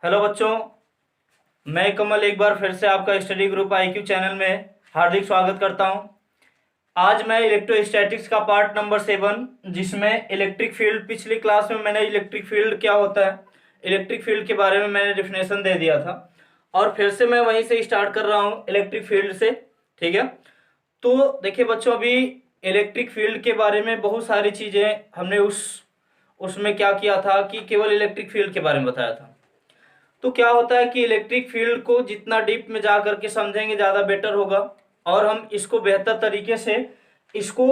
Hello बच्चों, मैं कमल एक बार फिर से आपका स्टडी ग्रुप आईक्यू चैनल में हार्दिक स्वागत करता हूं। आज मैं इलेक्ट्रोस्टैटिक्स का पार्ट नंबर 7 जिसमें इलेक्ट्रिक फील्ड, पिछली क्लास में मैंने इलेक्ट्रिक फील्ड क्या होता है, इलेक्ट्रिक फील्ड के बारे में मैंने डेफिनेशन दे दिया था और फिर से मैं वहीं से स्टार्ट कर रहा हूँ इलेक्ट्रिक फील्ड से। ठीक है, तो देखिए बच्चों, अभी इलेक्ट्रिक फील्ड के बारे में बहुत सारी चीज़ें हमने उसमें क्या किया था कि केवल इलेक्ट्रिक फील्ड के बारे में बताया था। तो क्या होता है कि इलेक्ट्रिक फील्ड को जितना डीप में जा करके समझेंगे ज़्यादा बेटर होगा और हम इसको बेहतर तरीके से इसको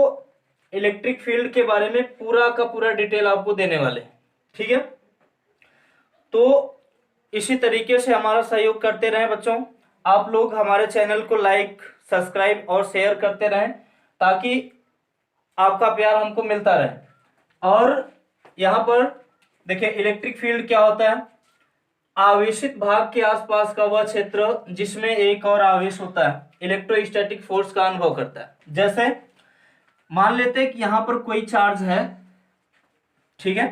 इलेक्ट्रिक फील्ड के बारे में पूरा का पूरा डिटेल आपको देने वाले हैं। ठीक है, तो इसी तरीके से हमारा सहयोग करते रहें बच्चों। आप लोग हमारे चैनल को लाइक, सब्सक्राइब और शेयर करते रहें ताकि आपका प्यार हमको मिलता रहे। और यहाँ पर देखिए, इलेक्ट्रिक फील्ड क्या होता है? आवेशित भाग के आसपास का वह क्षेत्र जिसमें एक और आवेश होता है इलेक्ट्रोस्टैटिक फोर्स का अनुभव करता है। जैसे मान लेते हैं कि यहां पर कोई चार्ज है। ठीक है,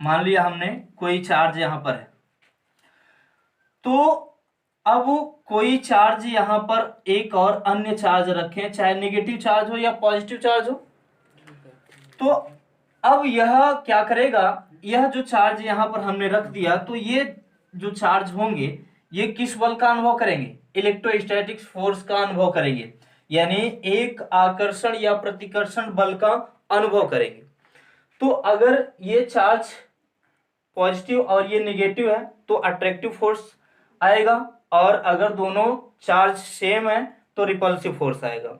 मान लिया हमने कोई चार्ज यहां पर है, तो अब कोई चार्ज यहां पर एक और अन्य चार्ज रखें, चाहे नेगेटिव चार्ज हो या पॉजिटिव चार्ज हो, तो अब यह क्या करेगा, यह जो चार्ज यहां पर हमने रख दिया, तो ये जो चार्ज होंगे ये किस बल का अनुभव करेंगे? इलेक्ट्रोस्टैटिक्स फोर्स का अनुभव करेंगे, यानी एक आकर्षण या प्रतिकर्षण बल का अनुभव करेंगे। तो अगर ये चार्ज पॉजिटिव और ये नेगेटिव है तो अट्रैक्टिव फोर्स आएगा, और अगर दोनों चार्ज सेम है तो रिपल्सिव फोर्स आएगा।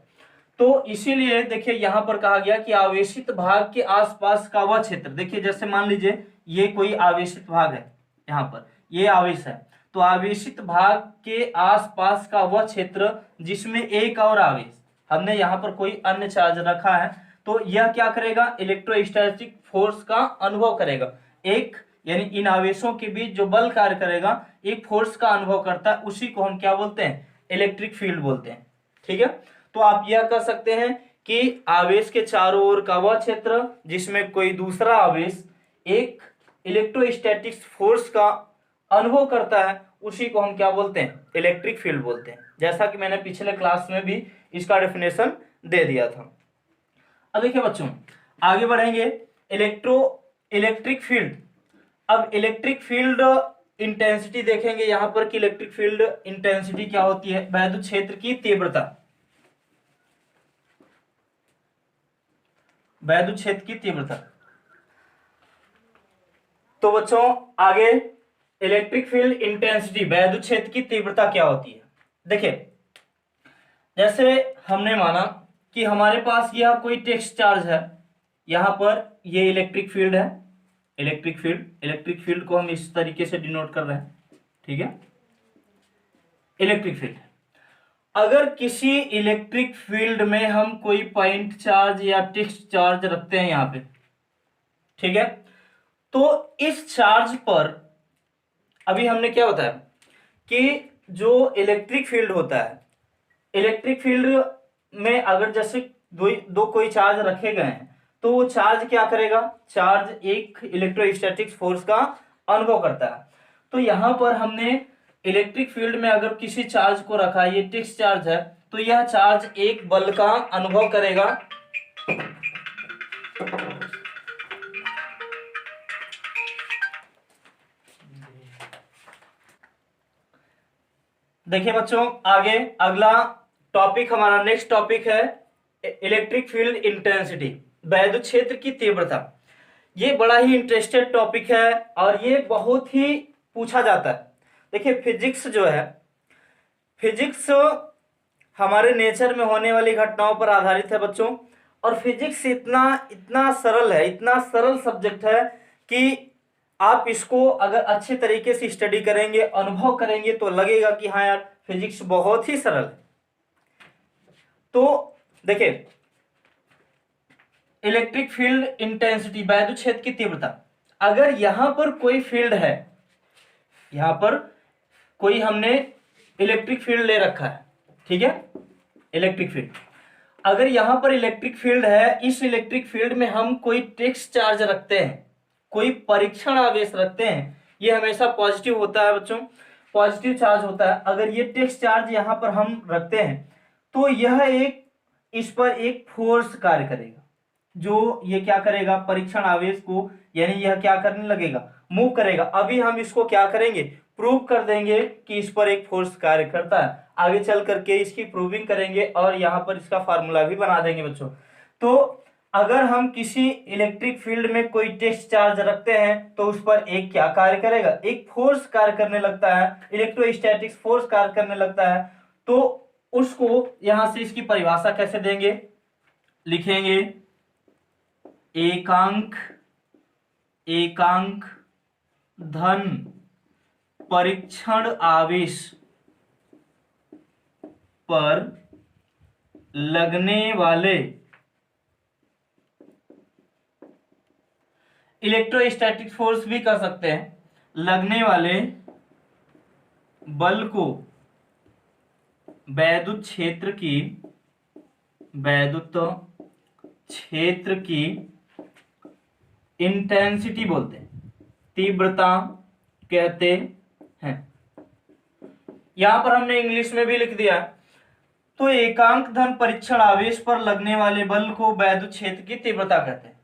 तो इसीलिए देखिए यहां पर कहा गया कि आवेशित भाग के आसपास का वह क्षेत्र, देखिए जैसे मान लीजिए ये कोई आवेशित भाग है, यहाँ पर ये आवेश है, तो आवेशित भाग के आसपास का वह क्षेत्र जिसमें एक और आवेश, हमने यहाँ पर कोई अन्य चार्ज रखा है, तो यह क्या करेगा? इलेक्ट्रोस्टैटिक फोर्स का अनुभव करेगा। एक यानी इन आवेशों के बीच जो बल कार्य करेगा, एक फोर्स का अनुभव करता है, उसी को हम क्या बोलते हैं? इलेक्ट्रिक फील्ड बोलते हैं। ठीक है, तो आप यह कह सकते हैं कि आवेश के चारों ओर का वह क्षेत्र जिसमें कोई दूसरा आवेश एक इलेक्ट्रोस्टैटिक्स फोर्स का अनुभव करता है, उसी को हम क्या बोलते हैं? इलेक्ट्रिक फील्ड बोलते हैं। जैसा कि मैंने पिछले क्लास में भी इसका डेफिनेशन दे दिया था। अब देखिए बच्चों, आगे बढ़ेंगे। इलेक्ट्रिक फील्ड, अब इलेक्ट्रिक फील्ड इंटेंसिटी देखेंगे यहां पर कि इलेक्ट्रिक फील्ड इंटेंसिटी क्या होती है? वैद्युत क्षेत्र की तीव्रता, वैद्युत क्षेत्र की तीव्रता। तो बच्चों आगे, इलेक्ट्रिक फील्ड इंटेंसिटी, वैद्युत क्षेत्र की तीव्रता क्या होती है? देखिए, जैसे हमने माना कि हमारे पास यह कोई टेक्स्ट चार्ज है, यहां पर ये इलेक्ट्रिक फील्ड है। इलेक्ट्रिक फील्ड को हम इस तरीके से डिनोट कर रहे हैं। ठीक है, इलेक्ट्रिक फील्ड। अगर किसी इलेक्ट्रिक फील्ड में हम कोई पॉइंट चार्ज या टेक्स्ट चार्ज रखते हैं यहां पे, ठीक है, तो इस चार्ज पर अभी हमने क्या बताया कि जो इलेक्ट्रिक फील्ड होता है, इलेक्ट्रिक फील्ड में अगर जैसे दो कोई चार्ज रखे गए हैं, तो वो चार्ज क्या करेगा? चार्ज एक इलेक्ट्रोस्टैटिक्स फोर्स का अनुभव करता है। तो यहां पर हमने इलेक्ट्रिक फील्ड में अगर किसी चार्ज को रखा, ये टेक्स्ट चार्ज है, तो यह चार्ज एक बल का अनुभव करेगा। देखिए बच्चों, आगे अगला टॉपिक, हमारा नेक्स्ट टॉपिक है इलेक्ट्रिक फील्ड इंटेंसिटी, वैद्युत क्षेत्र की तीव्रता। ये बड़ा ही इंटरेस्टेड टॉपिक है और ये बहुत ही पूछा जाता है। देखिए, फिजिक्स जो है, फिजिक्स हमारे नेचर में होने वाली घटनाओं पर आधारित है बच्चों, और फिजिक्स इतना इतना सरल है, इतना सरल सब्जेक्ट है कि आप इसको अगर अच्छे तरीके से स्टडी करेंगे, अनुभव करेंगे, तो लगेगा कि हाँ यार, फिजिक्स बहुत ही सरल है। तो देखिए, इलेक्ट्रिक फील्ड इंटेंसिटी, वैद्युत क्षेत्र की तीव्रता। अगर यहां पर कोई फील्ड है, यहां पर कोई हमने इलेक्ट्रिक फील्ड ले रखा है, ठीक है, इलेक्ट्रिक फील्ड। अगर यहां पर इलेक्ट्रिक फील्ड है, इस इलेक्ट्रिक फील्ड में हम कोई टेक्स्ट चार्ज रखते हैं, कोई परीक्षण आवेश रखते हैं, ये हमेशा पॉजिटिव होता है बच्चों, पॉजिटिव चार्ज होता है। अगर ये टेक्स्ट चार्ज यहाँ पर हम रखते हैं तो यह एक इस पर एक फोर्स कार्य करेगा, जो ये क्या करेगा, परीक्षण आवेश को, यानी यह क्या करने लगेगा, मूव करेगा। अभी हम इसको क्या करेंगे, प्रूव कर देंगे कि इस पर एक फोर्स कार्य करता है। आगे चल करके इसकी प्रूविंग करेंगे और यहाँ पर इसका फार्मूला भी बना देंगे बच्चों। तो अगर हम किसी इलेक्ट्रिक फील्ड में कोई टेस्ट चार्ज रखते हैं तो उस पर एक क्या कार्य करेगा, एक फोर्स कार्य करने लगता है, इलेक्ट्रोस्टैटिक्स फोर्स कार्य करने लगता है। तो उसको यहां से इसकी परिभाषा कैसे देंगे, लिखेंगे एकांक धन परीक्षण आवेश पर लगने वाले इलेक्ट्रोस्टैटिक फोर्स भी कर सकते हैं, लगने वाले बल को वैद्युत क्षेत्र की इंटेंसिटी बोलते हैं, तीव्रता कहते हैं। यहां पर हमने इंग्लिश में भी लिख दिया। तो एकांक धन परीक्षण आवेश पर लगने वाले बल को वैद्युत क्षेत्र की तीव्रता कहते हैं।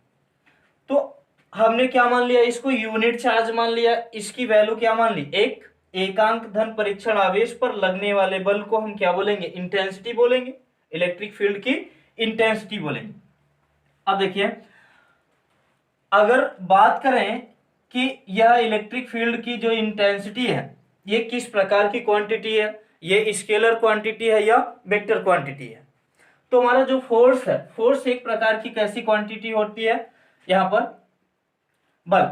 तो हमने क्या मान लिया, इसको यूनिट चार्ज मान लिया, इसकी वैल्यू क्या मान ली, एक एकांक धन परीक्षण आवेश पर लगने वाले बल को हम क्या बोलेंगे, इंटेंसिटी बोलेंगे, इलेक्ट्रिक फील्ड की इंटेंसिटी बोलेंगे। अब देखिए, अगर बात करें कि यह इलेक्ट्रिक फील्ड की जो इंटेंसिटी है ये किस प्रकार की क्वांटिटी है, ये स्केलर क्वांटिटी है या वेक्टर क्वांटिटी है। तो हमारा जो फोर्स है, फोर्स एक प्रकार की कैसी क्वांटिटी होती है, यहां पर बल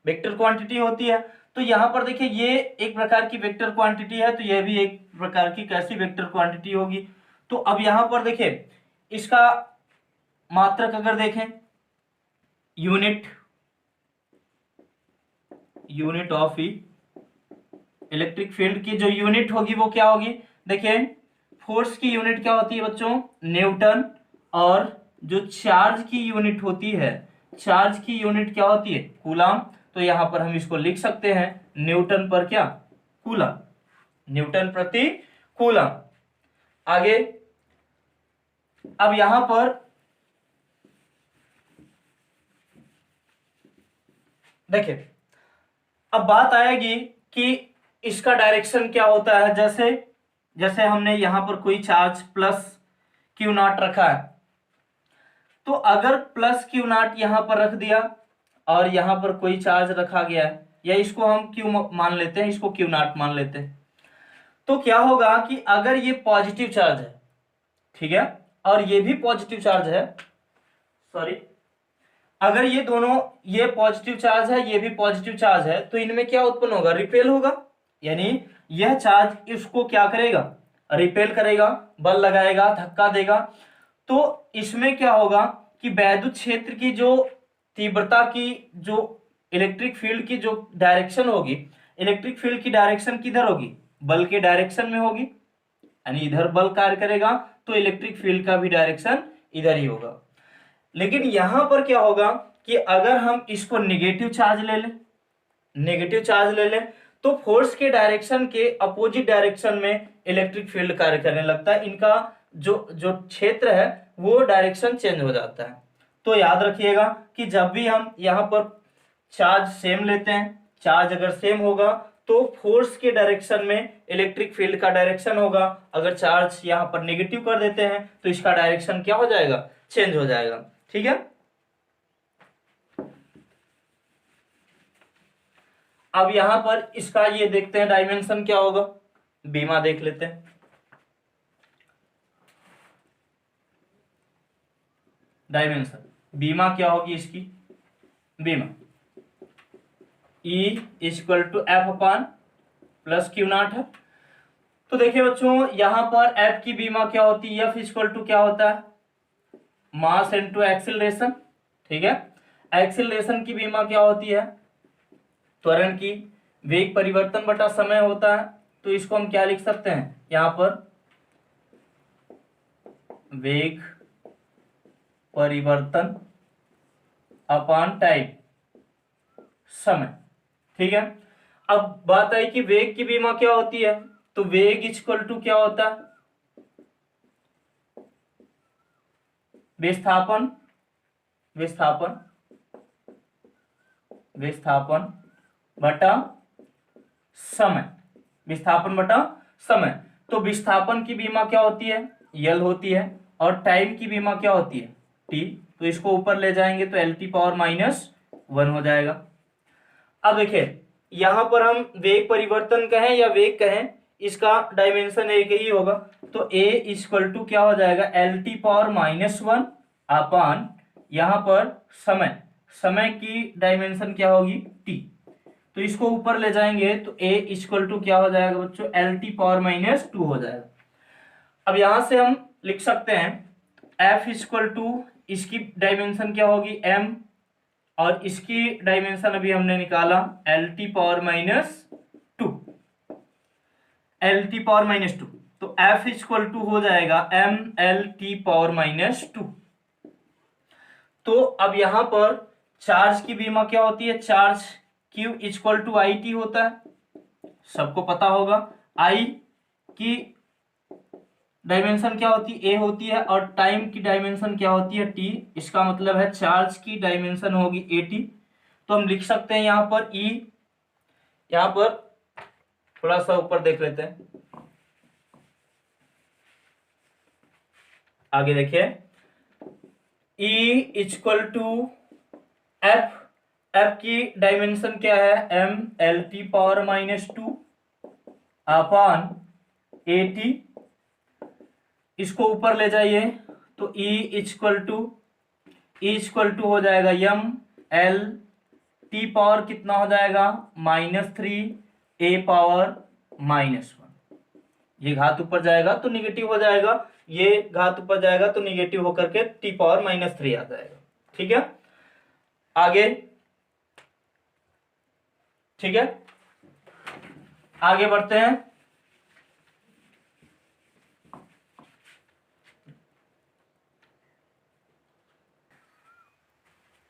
वेक्टर क्वांटिटी होती है। तो यहां पर देखिए ये एक प्रकार की वेक्टर क्वांटिटी है, तो यह भी एक प्रकार की कैसी वेक्टर क्वांटिटी होगी। तो अब यहां पर देखिए इसका मात्रक अगर देखें, यूनिट ऑफ इलेक्ट्रिक फील्ड की जो यूनिट होगी वो क्या होगी, देखिए फोर्स की यूनिट क्या होती है बच्चों, न्यूटन, और जो चार्ज की यूनिट होती है, चार्ज की यूनिट क्या होती है, कूलम। तो यहां पर हम इसको लिख सकते हैं न्यूटन पर क्या, कूलम, न्यूटन प्रति कूलम। आगे अब यहां पर देखिए, अब बात आएगी कि इसका डायरेक्शन क्या होता है। जैसे जैसे हमने यहां पर कोई चार्ज प्लस क्यू नॉट रखा है, तो अगर प्लस क्यू नॉट यहां पर रख दिया और यहां पर कोई चार्ज रखा गया है, या इसको हम क्यू मान लेते हैं, इसको क्यू नॉट मान लेते हैं, तो क्या होगा कि अगर ये पॉजिटिव चार्ज है, ठीक है, और ये भी पॉजिटिव चार्ज है, सॉरी, अगर ये दोनों, ये पॉजिटिव चार्ज है, ये भी पॉजिटिव चार्ज है, तो इनमें क्या उत्पन्न होगा, रिपेल होगा। यानी यह चार्ज इसको क्या करेगा, रिपेल करेगा, बल लगाएगा, धक्का देगा। तो इसमें क्या होगा कि वैद्युत क्षेत्र की जो तीव्रता की, जो इलेक्ट्रिक फील्ड की जो डायरेक्शन होगी, इलेक्ट्रिक फील्ड की डायरेक्शन किधर होगी, बल के डायरेक्शन में होगी। यानी इधर बल कार्य करेगा तो इलेक्ट्रिक फील्ड का भी डायरेक्शन इधर ही होगा। लेकिन यहां पर क्या होगा कि अगर हम इसको नेगेटिव चार्ज ले लें तो फोर्स के डायरेक्शन के अपोजिट डायरेक्शन में इलेक्ट्रिक फील्ड कार्य करने लगता है। इनका जो जो क्षेत्र है वो डायरेक्शन चेंज हो जाता है। तो याद रखिएगा कि जब भी हम यहाँ पर चार्ज सेम लेते हैं, चार्ज अगर सेम होगा तो फोर्स के डायरेक्शन में इलेक्ट्रिक फील्ड का डायरेक्शन होगा। अगर चार्ज यहाँ पर नेगेटिव कर देते हैं तो इसका डायरेक्शन क्या हो जाएगा, चेंज हो जाएगा। ठीक है, अब यहां पर इसका ये देखते हैं डायमेंशन क्या होगा, बीमा देख लेते हैं। डायमेंशन बीमा क्या होगी इसकी, बीमा E equal to F upon plus q naught है। तो देखिए बच्चों यहां पर एफ की बीमा क्या होती है, एफ इक्वल टू क्या होता है, मास इनटू एक्सीलरेशन। ठीक है, एक्सीलरेशन की बीमा क्या होती है, त्वरण की वेग परिवर्तन बटा समय होता है। तो इसको हम क्या लिख सकते हैं, यहां पर वेग परिवर्तन अपान टाइम, समय। ठीक है, अब बात आई कि वेग की बीमा क्या होती है, तो वेग इक्वल टू क्या होता है, विस्थापन विस्थापन विस्थापन बटा समय, विस्थापन बटा समय। तो विस्थापन की बीमा क्या होती है, यल होती है, और टाइम की बीमा क्या होती है, टी। तो इसको ऊपर ले जाएंगे तो एल टी पावर -1 हो जाएगा। अब देखिए यहां पर हम वेग परिवर्तन कहें या वेग कहें, इसका डायमेंशन एक ही होगा। तो ए इक्वल टू क्या हो जाएगा, एल टी पावर -1 अपान यहां पर समय, समय की डायमेंशन क्या होगी, टी। तो इसको ऊपर ले जाएंगे तो ए इक्वल टू क्या हो जाएगा बच्चों, एल टी पावर -2 हो जाएगा। अब यहां से हम लिख सकते हैं एफ इक्वल टू, इसकी डायमेंशन क्या होगी, एम, और इसकी डायमेंशन अभी हमने निकाला L T power -2, L T power -2। तो एफ इक्वल टू हो जाएगा एम एल टी पावर -2। तो अब यहां पर चार्ज की बीमा क्या होती है, charge q equal to I t होता है, सबको पता होगा। आई की डायमेंशन क्या होती है, ए होती है, और टाइम की डायमेंशन क्या होती है, टी। इसका मतलब है चार्ज की डायमेंशन होगी ए टी। तो हम लिख सकते हैं यहां पर ई, यहां पर थोड़ा सा ऊपर देख लेते हैं, आगे देखिए E equal to F, F की डायमेंशन क्या है, M L T power -2 upon A T. इसको ऊपर ले जाइए तो ई इक्वल टू हो जाएगा यम एल टी पावर कितना हो जाएगा, -3 ए पावर -1। ये घात ऊपर जाएगा तो निगेटिव हो जाएगा, ये घात ऊपर जाएगा तो निगेटिव होकर के टी पावर -3 आ जाएगा। ठीक है, आगे, ठीक है, आगे बढ़ते हैं।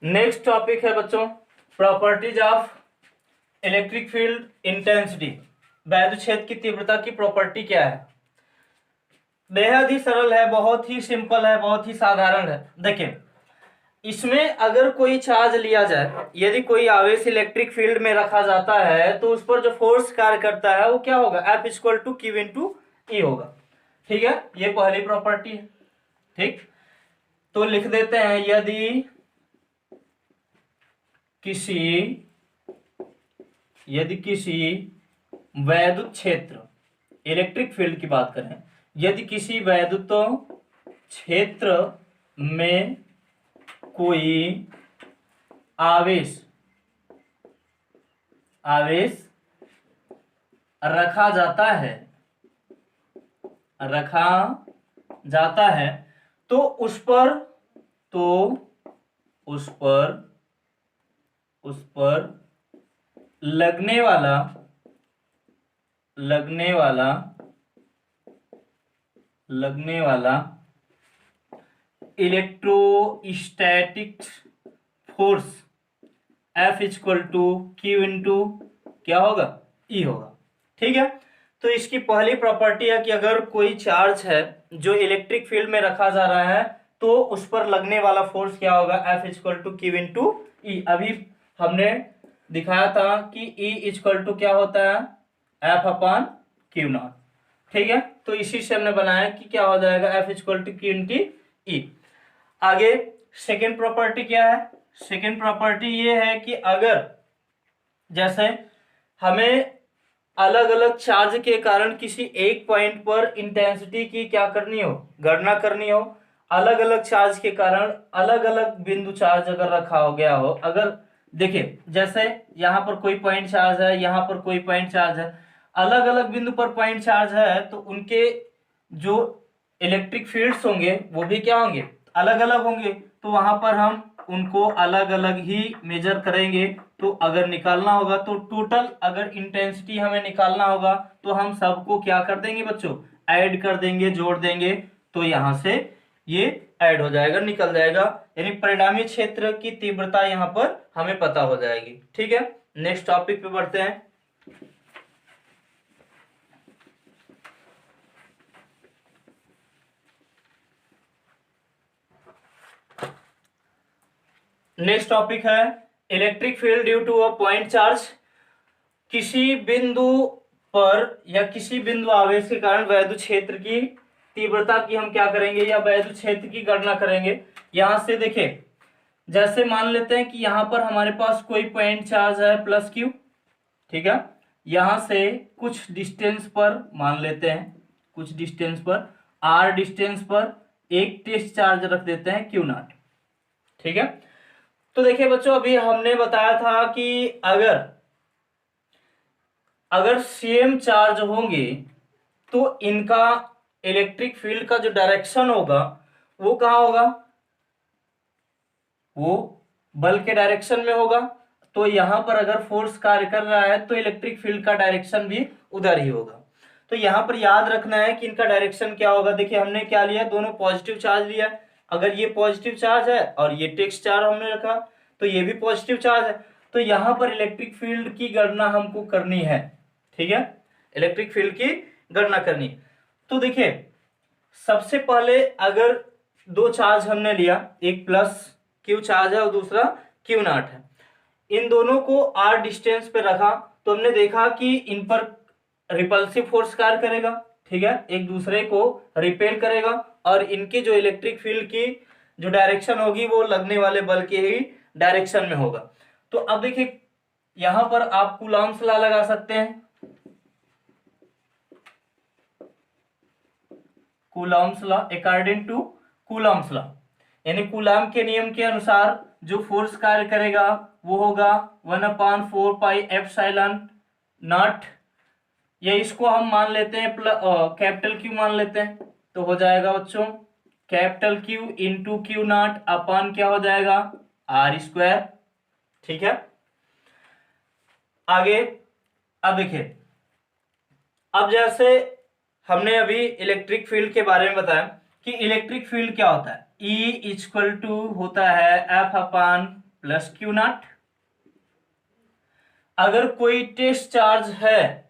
नेक्स्ट टॉपिक है बच्चों properties of electric field intensity, वैद्युत क्षेत्र की तीव्रता की प्रॉपर्टी क्या है। बेहद ही सरल है, बहुत ही सिंपल है, बहुत ही साधारण है। देखिए इसमें अगर कोई चार्ज लिया जाए, यदि कोई आवेश इलेक्ट्रिक फील्ड में रखा जाता है तो उस पर जो फोर्स कार्य करता है वो क्या होगा, F equal to Q into E होगा। ठीक है, ये पहली प्रॉपर्टी है। ठीक, तो लिख देते हैं यदि किसी वैद्युत क्षेत्र, इलेक्ट्रिक फील्ड की बात करें, यदि किसी वैद्युत क्षेत्र में कोई आवेश रखा जाता है तो उस पर लगने वाला electrostatic force F equal to Q into क्या होगा, ई होगा। ठीक है, तो इसकी पहली प्रॉपर्टी है कि अगर कोई चार्ज है जो इलेक्ट्रिक फील्ड में रखा जा रहा है तो उस पर लगने वाला फोर्स क्या होगा, F equal to Q into E. अभी हमने दिखाया था कि E इक्वल टू क्या होता है, F अपान क्यू नॉट। ठीक है, तो इसी से हमने बनाया कि क्या हो जाएगा, F equal to Q into E. आगे सेकेंड प्रॉपर्टी क्या है, सेकेंड प्रॉपर्टी ये है कि अगर जैसे हमें अलग अलग चार्ज के कारण किसी एक पॉइंट पर इंटेंसिटी की क्या करनी हो, गणना करनी हो, अलग अलग चार्ज के कारण अलग अलग बिंदु चार्ज अगर रखा हो गया हो, अगर देखिए जैसे यहाँ पर कोई पॉइंट चार्ज है, यहाँ पर कोई पॉइंट चार्ज है, अलग अलग बिंदु पर पॉइंट चार्ज है, तो उनके जो इलेक्ट्रिक फील्ड्स होंगे वो भी क्या होंगे, अलग अलग होंगे। तो वहां पर हम उनको अलग अलग ही मेजर करेंगे। तो अगर निकालना होगा तो टोटल अगर इंटेंसिटी हमें निकालना होगा तो हम सबको क्या कर देंगे बच्चों, ऐड कर देंगे, जोड़ देंगे, तो यहां से ये ऐड हो जाएगा, निकल जाएगा, यानी परिणामी क्षेत्र की तीव्रता यहां पर हमें पता हो जाएगी। ठीक है, नेक्स्ट टॉपिक पे बढ़ते हैं। नेक्स्ट टॉपिक है electric field due to a point charge. किसी बिंदु पर या किसी बिंदु आवेश के कारण वैद्युत क्षेत्र की तीव्रता की हम क्या करेंगे, या वैद्युत क्षेत्र की गणना करेंगे। यहां से देखिए, जैसे मान लेते हैं कि यहां पर हमारे पास कोई पॉइंट चार्ज है प्लस क्यू, ठीक है। यहां से कुछ डिस्टेंस पर मान लेते हैं, कुछ डिस्टेंस पर, आर डिस्टेंस पर एक टेस्ट चार्ज रख देते हैं क्यू नॉट, ठीक है। तो देखिए बच्चों, अभी हमने बताया था कि अगर सेम चार्ज होंगे तो इनका इलेक्ट्रिक फील्ड का जो डायरेक्शन होगा वो कहाँ होगा, वो बल के डायरेक्शन में होगा। तो यहां पर अगर फोर्स कार्य कर रहा है तो इलेक्ट्रिक फील्ड का डायरेक्शन भी उधर ही होगा। तो यहां पर याद रखना है कि इनका डायरेक्शन क्या होगा। देखिए हमने क्या लिया, दोनों पॉजिटिव चार्ज लिया। अगर ये पॉजिटिव चार्ज है और ये टेक्स्ट चार्ज हमने रखा तो ये भी पॉजिटिव चार्ज है, तो यहां पर इलेक्ट्रिक फील्ड की गणना हमको करनी है, ठीक है। इलेक्ट्रिक फील्ड की गणना करनी। तो देखिए सबसे पहले अगर दो चार्ज हमने लिया, एक प्लस क्यू चार्ज है और दूसरा क्यू नॉट है, इन दोनों को आर डिस्टेंस पे रखा तो हमने देखा कि इन पर रिपल्सिव फोर्स कार्य करेगा, ठीक है, एक दूसरे को रिपेल करेगा और इनकी जो इलेक्ट्रिक फील्ड की जो डायरेक्शन होगी वो लगने वाले बल के ही डायरेक्शन में होगा। तो अब देखिए यहां पर आप कूलॉम्स लॉ लगा सकते हैं, Coulomb's law according to Coulomb's law, यानी कूलॉम के नियम के अनुसार जो फोर्स कार्य करेगा वो होगा 1/4 पाई एप्सिलॉन नॉट, या इसको हम मान लेते हैं कैपिटल क्यू मान लेते हैं, तो हो जाएगा बच्चों capital Q into Q not upon क्या हो जाएगा आर स्क्वायर, ठीक है। आगे अब देखिए, अब जैसे हमने अभी इलेक्ट्रिक फील्ड के बारे में बताया कि इलेक्ट्रिक फील्ड क्या होता है, E इक्वल टू होता है F upon plus q not. अगर कोई टेस्ट चार्ज है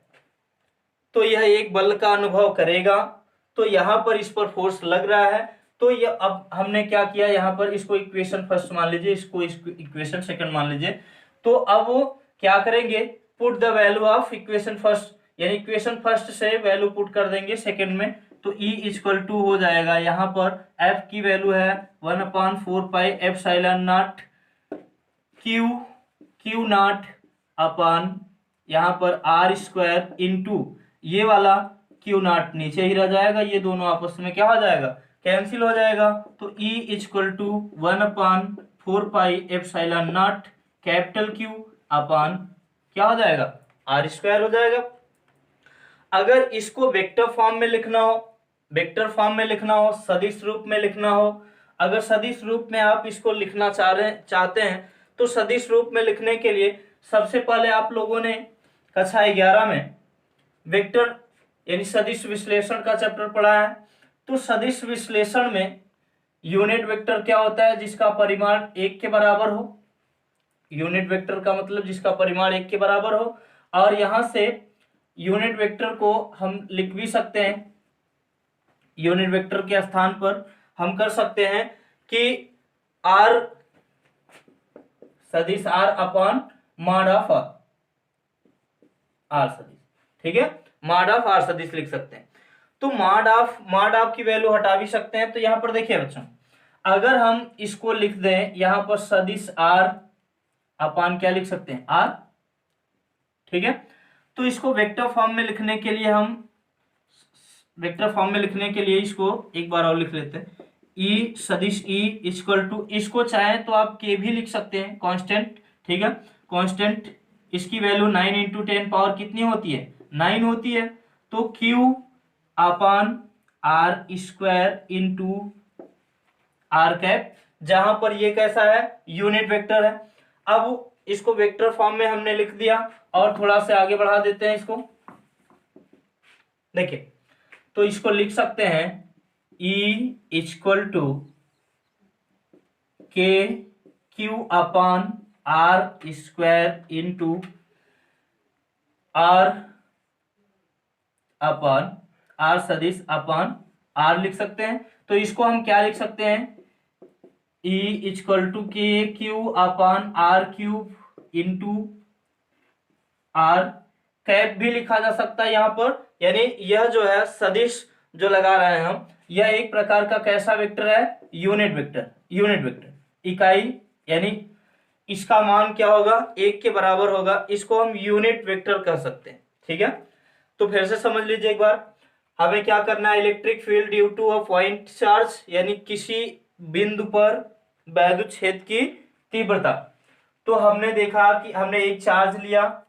तो यह एक बल का अनुभव करेगा, तो यहां पर इस पर फोर्स लग रहा है। तो ये अब हमने क्या किया, यहां पर इसको इक्वेशन फर्स्ट मान लीजिए, इसको इक्वेशन सेकंड मान लीजिए। तो अब वो क्या करेंगे, put the value of equation first, यानी इक्वेशन फर्स्ट से वैल्यू पुट कर देंगे सेकंड में। तो E इक्वल टू हो जाएगा, यहाँ पर F की वैल्यू है 1/4 pi epsilon not Q not upon यहाँ पर आर स्क्वायर इंटू ये वाला क्यू नॉट नीचे ही रह जाएगा, ये दोनों आपस में क्या हो जाएगा, कैंसिल हो जाएगा। तो E equal to 1/4 pi epsilon naught capital q upon क्या हो जाएगा आर स्क्वायर हो जाएगा। अगर इसको वेक्टर फॉर्म में लिखना हो, वेक्टर फॉर्म में लिखना हो, सदिश रूप में लिखना हो, अगर सदिश रूप में आप इसको लिखना चाहते हैं तो सदिश रूप में लिखने के लिए सबसे पहले आप लोगों ने कक्षा 11 में वेक्टर यानी सदिश विश्लेषण का चैप्टर पढ़ा है। तो सदिश विश्लेषण में यूनिट वेक्टर क्या होता है, जिसका परिमाण 1 के बराबर हो। यूनिट वेक्टर का मतलब जिसका परिमाण 1 के बराबर हो। और यहां से यूनिट वेक्टर को हम लिख भी सकते हैं, यूनिट वेक्टर के स्थान पर हम कर सकते हैं कि आर सदिश r upon mod of r सदिश, ठीक है, मॉड ऑफ आर सदिश लिख सकते हैं। तो मॉड ऑफ की वैल्यू हटा भी सकते हैं। तो यहां पर देखिए बच्चों, अगर हम इसको लिख दें यहां पर सदिश आर अपॉन क्या लिख सकते हैं आर, ठीक है। तो इसको वेक्टर फॉर्म में लिखने के लिए हम वेक्टर फॉर्म में लिखने के लिए इसको एक बार और लिख लेते हैं, ई सदिश ई इक्वल टू, इसको चाहे तो आप के भी लिख सकते हैं कांस्टेंट, ठीक है, कांस्टेंट, इसकी वैल्यू 9 इंटू 10 पावर कितनी होती है 9 होती है। तो q upon r square into r cap, जहां पर ये कैसा है यूनिट वेक्टर है। अब इसको वेक्टर फॉर्म में हमने लिख दिया और थोड़ा सा आगे बढ़ा देते हैं इसको, देखिए तो इसको लिख सकते हैं E equal to k q upon r square into r upon r सदिश अपन आर लिख सकते हैं। तो इसको हम क्या लिख सकते हैं, E equal to k q upon r cube into r cap भी लिखा जा सकता है यहाँ पर। यानी यह जो है सदिश जो लगा रहे हैं हम, यह एक प्रकार का कैसा वेक्टर है, यूनिट वेक्टर। यूनिट वेक्टर इकाई, यानी इसका मान क्या होगा, 1 के बराबर होगा, इसको हम यूनिट वेक्टर कह सकते हैं। ठीक है, तो फिर से समझ लीजिए एक बार, हमें क्या करना है, electric field due to a point charge, यानी किसी बिंदु पर वैद्युत क्षेत्र की तीव्रता। तो हमने देखा कि हमने एक चार्ज लिया,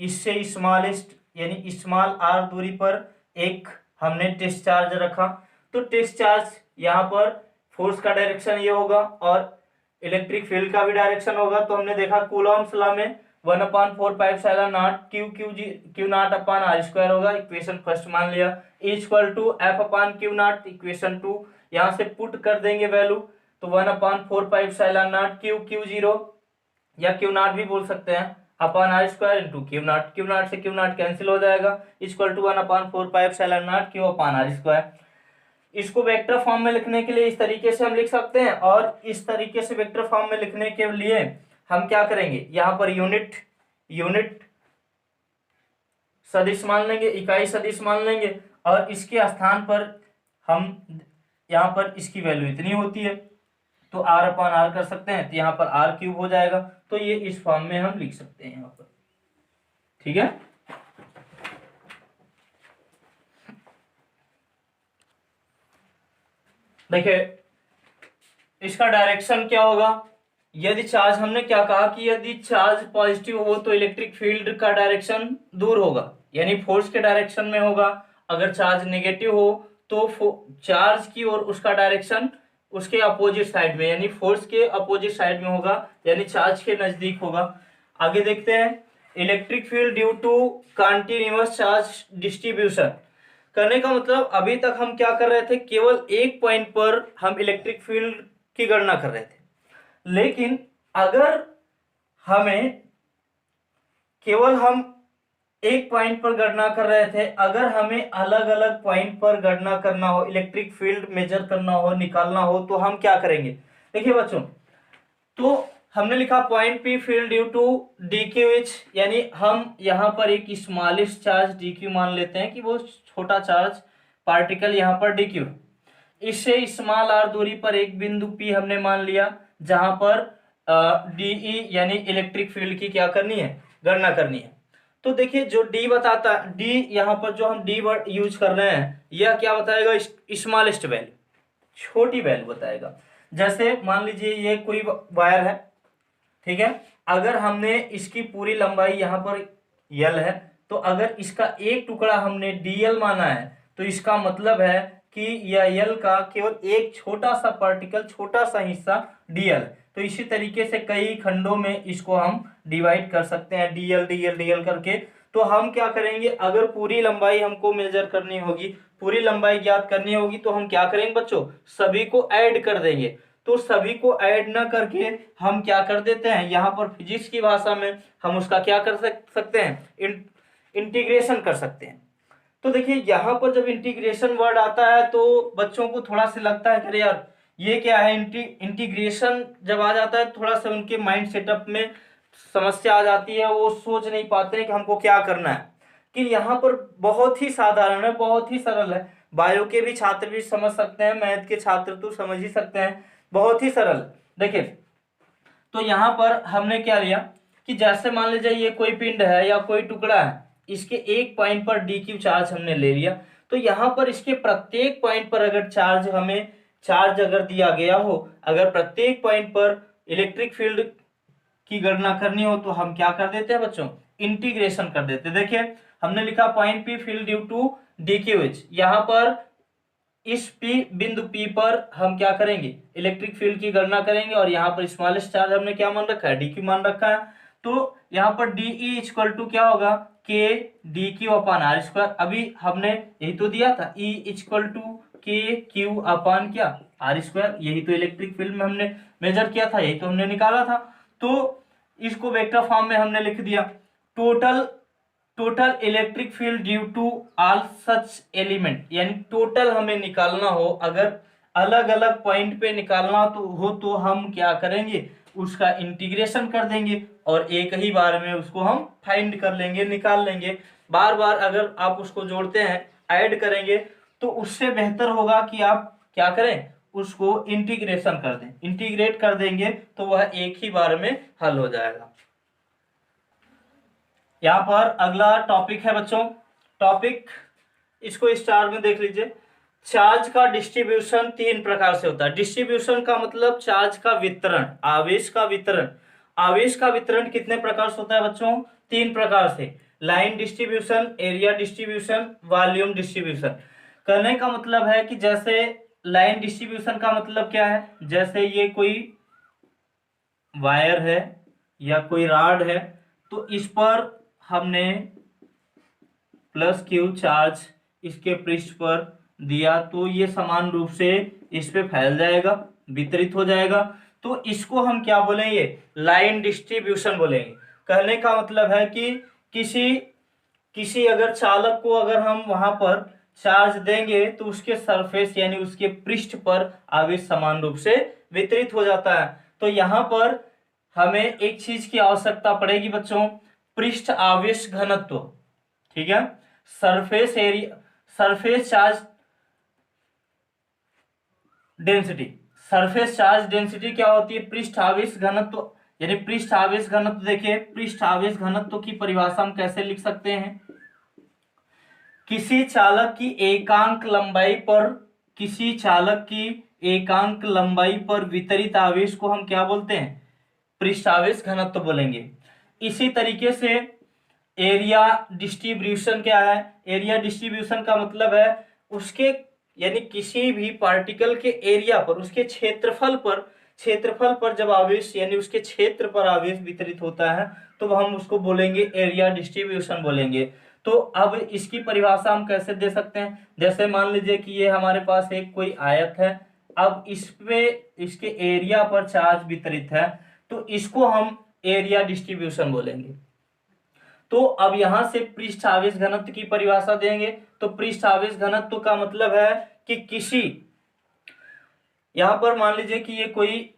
इससे स्मॉलेस्ट यानी स्मॉल आर दूरी पर एक हमने टेस्ट चार्ज रखा। तो टेस्ट चार्ज यहाँ पर फोर्स का डायरेक्शन ये होगा और इलेक्ट्रिक फील्ड का भी डायरेक्शन होगा। तो हमने देखा कूलॉम्स लॉ में 1/4πε0 Q naught upon are square होगा, इक्वेशन फर्स्ट मान लिया, equal to F upon Q naught, equation 2 यहाँ से पुट कर देंगे वैल्यू। तो 1/4πε0 क्यू जीरो या क्यू नॉट भी बोल सकते हैं upon are square into Q naught, Q naught से क्यू नॉट कैंसिल हो जाएगा, equal to 1/4πε0 Q upon are square. इसको वेक्टर फॉर्म में लिखने के लिए इस तरीके से हम लिख सकते हैं, और इस तरीके से वेक्टर फॉर्म में लिखने के लिए हम क्या करेंगे, यहाँ पर यूनिट सदिश मान लेंगे, इकाई सदिश मान लेंगे, और इसके स्थान पर हम यहाँ पर इसकी वैल्यू इतनी होती है तो आर अपान आर कर सकते हैं, तो यहाँ पर आर क्यूब हो जाएगा। तो ये इस फॉर्म में हम लिख सकते हैं यहाँ पर। ठीक है, देखिए इसका डायरेक्शन क्या होगा, यदि चार्ज, हमने क्या कहा कि यदि चार्ज पॉजिटिव हो तो इलेक्ट्रिक फील्ड का डायरेक्शन दूर होगा, यानी फोर्स के डायरेक्शन में होगा। अगर चार्ज नेगेटिव हो तो चार्ज की और उसका डायरेक्शन उसके अपोजिट साइड में, यानी फोर्स के अपोजिट साइड में होगा, यानी चार्ज के नजदीक होगा। आगे देखते हैं, electric field due to continuous charge distribution. करने का मतलब अभी तक हम क्या कर रहे थे, केवल एक पॉइंट पर हम इलेक्ट्रिक फील्ड की गणना कर रहे थे, लेकिन अगर हमें केवल हम एक पॉइंट पर गणना कर रहे थे, अगर हमें अलग अलग पॉइंट पर गणना करना हो, इलेक्ट्रिक फील्ड मेजर करना हो, निकालना हो, तो हम क्या करेंगे। देखिए बच्चों, तो हमने लिखा point P field due to d q h, यानी हम यहाँ पर एक स्मॉलेस्ट चार्ज डी क्यू मान लेते हैं कि वो छोटा चार्ज पार्टिकल यहाँ पर डी क्यू। इससे स्मॉल आर दूरी पर एक बिंदु पी हमने मान लिया, जहां पर डीई यानी इलेक्ट्रिक फील्ड की क्या करनी है, गणना करनी है। तो देखिए जो डी बताता, डी यहाँ पर जो हम डी वर्ड यूज कर रहे हैं, यह क्या बताएगा, स्मॉलेस्ट वैल्यू, छोटी वैल्यू बताएगा। जैसे मान लीजिए ये कोई वायर है, ठीक है, अगर हमने इसकी पूरी लंबाई यहाँ पर यल है, तो अगर इसका एक टुकड़ा हमने डीएल माना है, तो इसका मतलब है कि यह यल का केवल एक छोटा सा पार्टिकल, छोटा सा हिस्सा डीएल। तो इसी तरीके से कई खंडों में इसको हम डिवाइड कर सकते हैं, डीएल डीएल डीएल करके। तो हम क्या करेंगे, अगर पूरी लंबाई हमको मेजर करनी होगी, पूरी लंबाई ज्ञात करनी होगी, तो हम क्या करेंगे बच्चों, सभी को ऐड कर देंगे। तो सभी को ऐड ना करके हम क्या कर देते हैं, यहाँ पर फिजिक्स की भाषा में हम उसका क्या कर सकते हैं, इंटीग्रेशन कर सकते हैं। तो देखिए यहाँ पर जब इंटीग्रेशन वर्ड आता है तो बच्चों को थोड़ा सा लगता है कि अरे यार ये क्या है, इंटीग्रेशन जब आ जाता है थोड़ा सा उनके माइंड सेटअप में समस्या आ जाती है, वो सोच नहीं पाते हैं कि हमको क्या करना है। कि यहाँ पर बहुत ही साधारण है, बहुत ही सरल है, बायो के भी छात्र भी समझ सकते हैं, मैथ के छात्र तो समझ ही सकते हैं, बहुत ही सरल। देखिए तो यहाँ पर हमने क्या लिया कि जैसे मान लीजिए ये कोई पिंड है या कोई टुकड़ा है, इसके एक पॉइंट पर डी क्यू चार्ज हमने ले लिया, तो यहाँ पर इसके प्रत्येक पॉइंट पर अगर चार्ज हमें चार्ज अगर दिया गया हो, अगर प्रत्येक पॉइंट पर इलेक्ट्रिक फील्ड की गणना करनी हो, तो हम क्या कर देते हैं बच्चों, इंटीग्रेशन कर देते हैं। देखिए हमने लिखा point P field due to d q h, यहाँ पर इस पी बिंदु पी पर हम क्या करेंगे, इलेक्ट्रिक फील्ड की गणना करेंगे, और यहाँ पर स्मॉलेस्ट चार्ज हमने क्या मान रखा है, डी क्यू मान रखा है। तो यहाँ पर डीई इक्वल टू क्या होगा, k d q upon are square. अभी हमने यही तो दिया था, E equal to k q upon क्या, आर स्क्वायर, यही तो इलेक्ट्रिक फील्ड में हमने मेजर किया था, यही तो हमने निकाला था। तो इसको वेक्टर फॉर्म में हमने लिख दिया। Total total electric field due to all such element, यानी टोटल हमें निकालना हो, अगर अलग अलग पॉइंट पे निकालना तो हम क्या करेंगे, उसका इंटीग्रेशन कर देंगे और एक ही बार में उसको हम फाइंड कर लेंगे, निकाल लेंगे। बार बार अगर आप उसको जोड़ते हैं, ऐड करेंगे, तो उससे बेहतर होगा कि आप क्या करें, उसको इंटीग्रेशन कर दें, इंटीग्रेट कर देंगे तो वह एक ही बार में हल हो जाएगा। यहाँ पर अगला टॉपिक है बच्चों, टॉपिक इसको स्टार में देख लीजिए। चार्ज का डिस्ट्रीब्यूशन तीन प्रकार से होता है। डिस्ट्रीब्यूशन का मतलब चार्ज का वितरण, आवेश का वितरण। आवेश का वितरण कितने प्रकार से होता है बच्चों, तीन प्रकार से। Line distribution, area distribution, volume distribution. कहने का मतलब है कि जैसे लाइन डिस्ट्रीब्यूशन का मतलब क्या है, जैसे ये कोई वायर है या कोई रॉड है, तो इस पर हमने प्लस क्यू चार्ज इसके पृष्ठ पर दिया, तो ये समान रूप से इस पे फैल जाएगा, वितरित हो जाएगा। तो इसको हम क्या बोलेंगे, लाइन डिस्ट्रीब्यूशन बोलेंगे। कहने का मतलब है कि किसी अगर चालक को अगर हम वहां पर चार्ज देंगे तो उसके सरफेस यानी उसके पृष्ठ पर आवेश समान रूप से वितरित हो जाता है। तो यहाँ पर हमें एक चीज की आवश्यकता पड़ेगी बच्चों, पृष्ठ आवेश घनत्व। ठीक है, surface area, surface charge density. Surface charge density क्या होती है, पृष्ठ आवेश घनत्व। यानी पृष्ठ आवेश घनत्व, देखिए पृष्ठ आवेश घनत्व की परिभाषा हम कैसे लिख सकते हैं, किसी चालक की एकांक लंबाई पर, किसी चालक की एकांक लंबाई पर वितरित आवेश को हम क्या बोलते हैं, पृष्ठ आवेश घनत्व बोलेंगे। इसी तरीके से एरिया डिस्ट्रीब्यूशन क्या है, एरिया डिस्ट्रीब्यूशन का मतलब है उसके यानी किसी भी पार्टिकल के एरिया पर, उसके क्षेत्रफल पर जब आवेश यानी उसके क्षेत्र पर आवेश वितरित होता है तो हम उसको बोलेंगे एरिया डिस्ट्रीब्यूशन बोलेंगे। तो अब इसकी परिभाषा हम कैसे दे सकते हैं, जैसे मान लीजिए कि ये हमारे पास एक कोई आयत है, अब इस पे इसके एरिया पर चार्ज वितरित है, तो इसको हम एरिया डिस्ट्रीब्यूशन बोलेंगे। तो अब यहां से पृष्ठ आवेश घनत्व की परिभाषा देंगे, तो पृष्ठ आवेश घनत्व का मतलब है कि किसी, यहां पर मान लीजिए कि ये कोई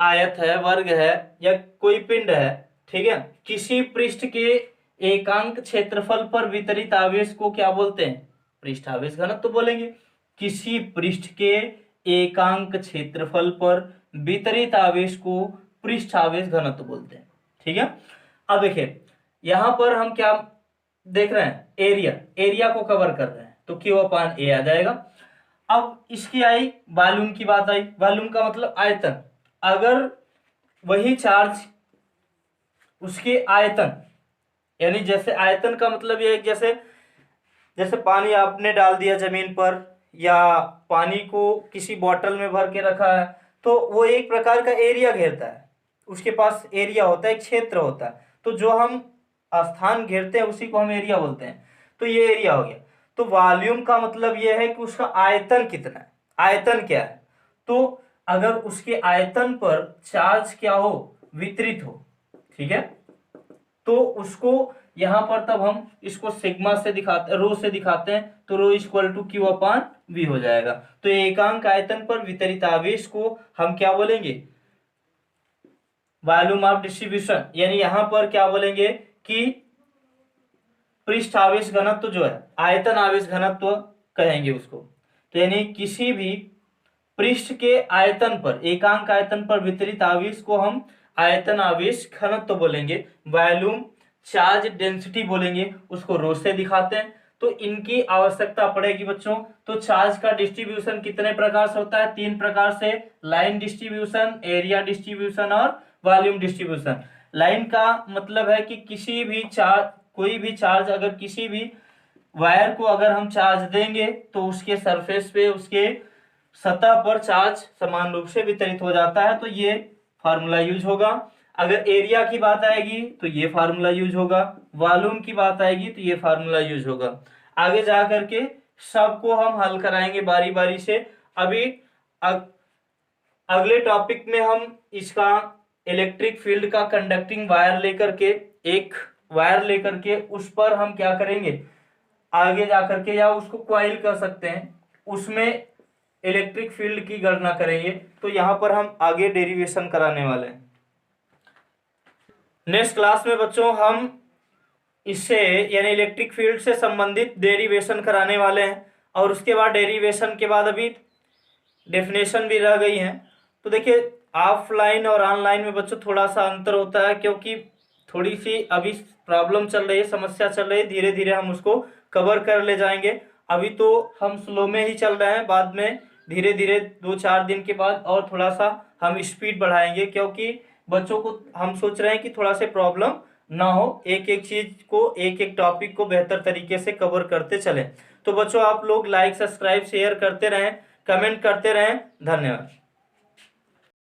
आयत है, वर्ग है या कोई पिंड है, ठीक है, किसी पृष्ठ के एकांक क्षेत्रफल पर वितरित आवेश को क्या बोलते हैं, पृष्ठ आवेश घनत्व बोलेंगे। किसी पृष्ठ के एकांक क्षेत्रफल पर वितरित आवेश को पृष्ठ आवेश घनत्व बोलते हैं। ठीक है, अब देखिए यहां पर हम क्या देख रहे हैं, एरिया, एरिया को कवर कर रहे हैं, तो क्यू अपान ए आ जाएगा। अब इसकी आई वॉल्यूम की बात आई, वॉल्यूम का मतलब आयतन। अगर वही चार्ज उसके आयतन, यानी जैसे आयतन का मतलब ये है, जैसे जैसे पानी आपने डाल दिया जमीन पर या पानी को किसी बोतल में भर के रखा है, तो वो एक प्रकार का एरिया घेरता है, उसके पास एरिया होता है, एक क्षेत्र होता है, तो जो हम स्थान घेरते हैं उसी को हम एरिया बोलते हैं। तो ये एरिया हो गया। तो वॉल्यूम का मतलब ये है कि उसका आयतन कितना है, आयतन क्या है। तो अगर उसके आयतन पर चार्ज क्या हो, वितरित हो, ठीक है, तो उसको यहां पर तब हम इसको सिग्मा से दिखाते, रो से दिखाते हैं, तो rho equal to Q upon V हो जाएगा। तो एकांक आयतन पर वितरित आवेश को हम क्या बोलेंगे, वॉल्यूम ऑफ डिस्ट्रीब्यूशन, यानी यहां पर क्या बोलेंगे कि पृष्ठ आवेश घनत्व जो है, आयतन आवेश घनत्व कहेंगे उसको। तो यानी किसी भी पृष्ठ के आयतन पर, एकांक आयतन पर वितरित आवेश को हम आयतन आवेश घनत्व बोलेंगे, वॉल्यूम चार्ज डेंसिटी बोलेंगे, उसको रो से दिखाते हैं। तो इनकी आवश्यकता पड़ेगी बच्चों। तो चार्ज का डिस्ट्रीब्यूशन कितने प्रकार से होता है, तीन प्रकार से, लाइन डिस्ट्रीब्यूशन, एरिया डिस्ट्रीब्यूशन और वॉल्यूम डिस्ट्रीब्यूशन। लाइन का मतलब है कि किसी भी चार्ज, कोई भी चार्ज अगर किसी भी वायर को अगर हम चार्ज देंगे तो उसके सरफेस पे, उसके सतह पर चार्ज समान रूप से वितरित हो जाता है, तो ये फार्मूला यूज होगा। अगर एरिया की बात आएगी तो ये फार्मूला यूज होगा, वॉल्यूम की बात आएगी तो ये फार्मूला यूज होगा। आगे जा करके सबको हम हल कराएंगे बारी बारी से। अभी अगले टॉपिक में हम इसका इलेक्ट्रिक फील्ड का कंडक्टिंग वायर लेकर के एक वायर लेकर के उस पर हम क्या करेंगे, आगे जा करके, या उसको क्वाइल कर सकते हैं, उसमें इलेक्ट्रिक फील्ड की गणना करेंगे। तो यहाँ पर हम आगे डेरिवेशन कराने वाले हैं। नेक्स्ट क्लास में बच्चों हम इससे यानी इलेक्ट्रिक फील्ड से संबंधित डेरिवेशन कराने वाले हैं, और उसके बाद डेरिवेशन के बाद अभी डेफिनेशन भी रह गई है। तो देखिए ऑफलाइन और ऑनलाइन में बच्चों थोड़ा सा अंतर होता है, क्योंकि थोड़ी सी अभी प्रॉब्लम चल रही है, समस्या चल रही है, धीरे धीरे हम उसको कवर कर ले जाएंगे। अभी तो हम स्लो में ही चल रहे हैं, बाद में धीरे धीरे 2-4 दिन के बाद और थोड़ा सा हम स्पीड बढ़ाएंगे, क्योंकि बच्चों को हम सोच रहे हैं कि थोड़ा से प्रॉब्लम ना हो, एक एक चीज को, एक एक टॉपिक को बेहतर तरीके से कवर करते चलें। तो बच्चों आप लोग लाइक, सब्सक्राइब, शेयर करते रहें, कमेंट करते रहें। धन्यवाद।